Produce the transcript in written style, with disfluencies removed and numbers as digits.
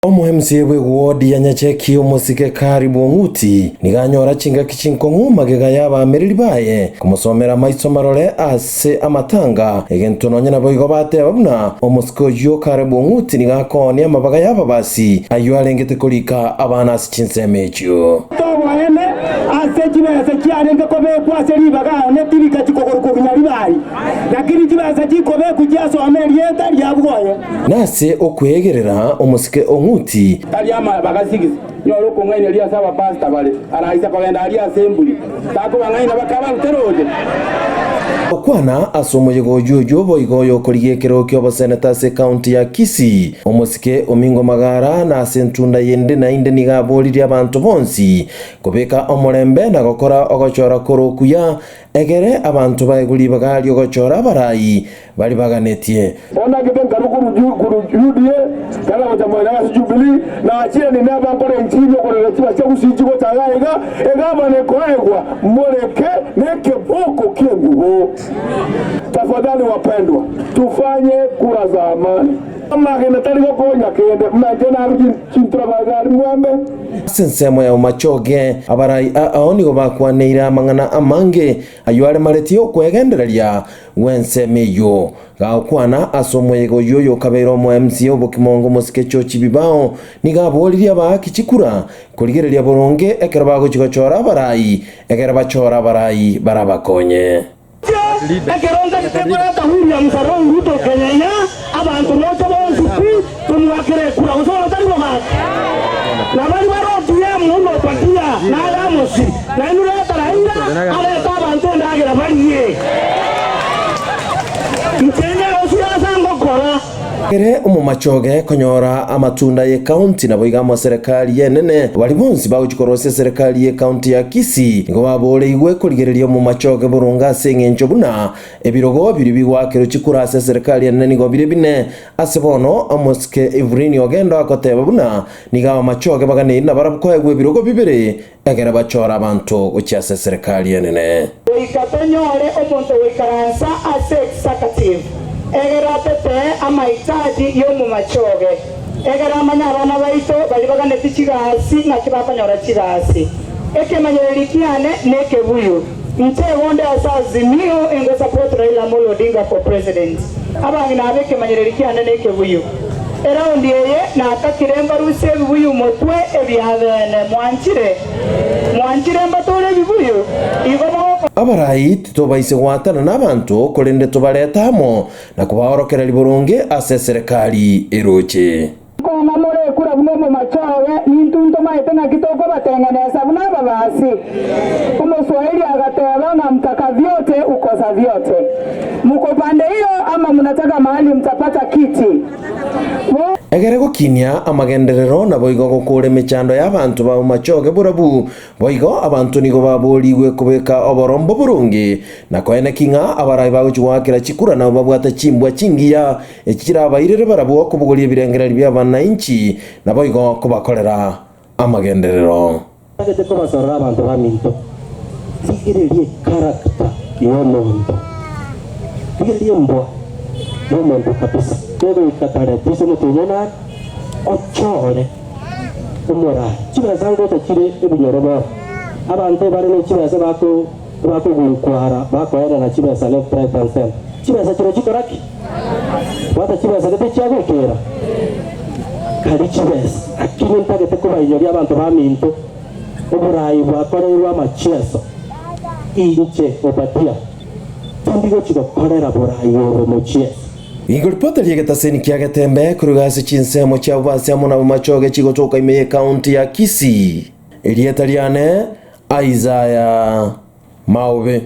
Omuhemsi bwe wodi ya Nyacheki umusike Karibu Ong'uti niganyora chinga kichinkongu magega y'abamereri baye kumusomera maiso marore ase amatanga egento nonyana boigo bate babuna omusiko yo Karibu Ong'uti nigakonia amabaga y'ababasi ayo arengete kulika abana asichinsemekyo tobone ase kibese kyarenge kobe kwase libaga ne tirika chikokoro kunyari bari lakini kibese chikobe kujaso amerieta lyabwoye nase okwegerera omusike Ong'uti Taliama bagasigiza nyoro ko ngene liya saba pasta bale araisa pagenda ali assembly tako bangaina bakaba uteroje okwana asomoye gojojo boigoyo korigekero kyo seneta se county ya Kisii omusike Omingo Magara na sentunda yende na inde nigaboliri abantu bonsi kubeka omorembe na gokora ogochora korokuya egere abantu baeguli bagali ogochora barayi bali baganetie ona gebe ngarukuru judie kala batamwana Jubilee na achire ni naba mbore nchini okorera kiba cyo gusijigo tagaiga egabane koegwa moreke neke boko kiengugo. Tafadhali wapendwa, tufanye kura za amani. Kama kinatari gokonya kende mnajena arudi chintrabagari mwambe sensemo ya umachoge abarai aoni go bakwaneira mangana amange ayuare maretio kwegendereria wensemeyo gakwana asomoye go yoyo kabero mu MC obokimongo musike chochi bibao nigaboliria bakichikura kurigereria boronge ekera bago chigachora abarai ekera bachora abarai barabakonye ekeronda kitemurata William Samoei Ruto Kenya abantu moto bonsi tumwakire kura usoro taribo maka na bali barotiye muno patia na lamosi na inura taraira ale tabantu ndagira baliye Mkenya osiasa ngokora Kere umumachoge konyora amatunda ye county na boigamo serikali yenene bali bonsi bawuchikorose serikali ye county ya Kisii ngo babole igwe kurigereria umumachoge burunga sengencho buna ebirogo biri biwakero chikurase serikali yenene ngo bire bine asebono amoske Ivrini ogendo akoteba buna nigawa machoge bagane na barabko egwe birogo bibere egera bachora abantu uchiase serikali yenene ikatonyore omonto wikaransa ase executive egera tete amahitaji yo mu machoge egera amanyabana baito bali bagane tikigasi na kibapanyora kigasi ekemanyererikiane nekebuyu nte wonde asazimio engo support Raila Amolo Odinga for president abangi na abeke manyererikiane nekebuyu era ondiyeye na atakiremba ruse bibuyu motwe ebyabene mwanchire mbatore bibuyu igomo abarai titobaise gwatana n'abantu korende tubaretamo na kubahorokera liburunge ase serikali eroche kona more kura buno mu machowe nintunto maite na kitoko batengeneza buna babasi como Swahili agateba na mtaka vyote ukosa vyote mko pande hiyo ama mnataka mahali mtapata kiti egere gokinia amagenderero na boigo gukure michando y'abantu ba machoge burabu boigo abantu nigo baboligwe kubeka oborombo burungi na kwene kinga abarai baguchwakira chikura na babwata chimbwa chingiya ekira abairere barabu okubugolie birengereri by'abana inchi na boigo kubakorera amagenderero agete ko basora abantu baminto tigirerie character y'omuntu tigirerie mbo n'omuntu kabisa debe ikatare tiso mutubona ochore umura kibasa ngo takire ebinyoroba abantu bari no kibasa bako gukwara bakwera na kibasa left right and center kibasa kiro kikoraki wata kibasa gete cyagokera kali kibasa akini ntagete ko bayori abantu baminto uburayi bwakorerwa amacheso inche opatia tindigo chigokorera burayi mu cheso Igoripota liyegetaseni kiagatembe kurugasi chinsemo cha ubasi amona umachoge chigotoka imeye county ya Kisii Elietaliane Isaiah Maube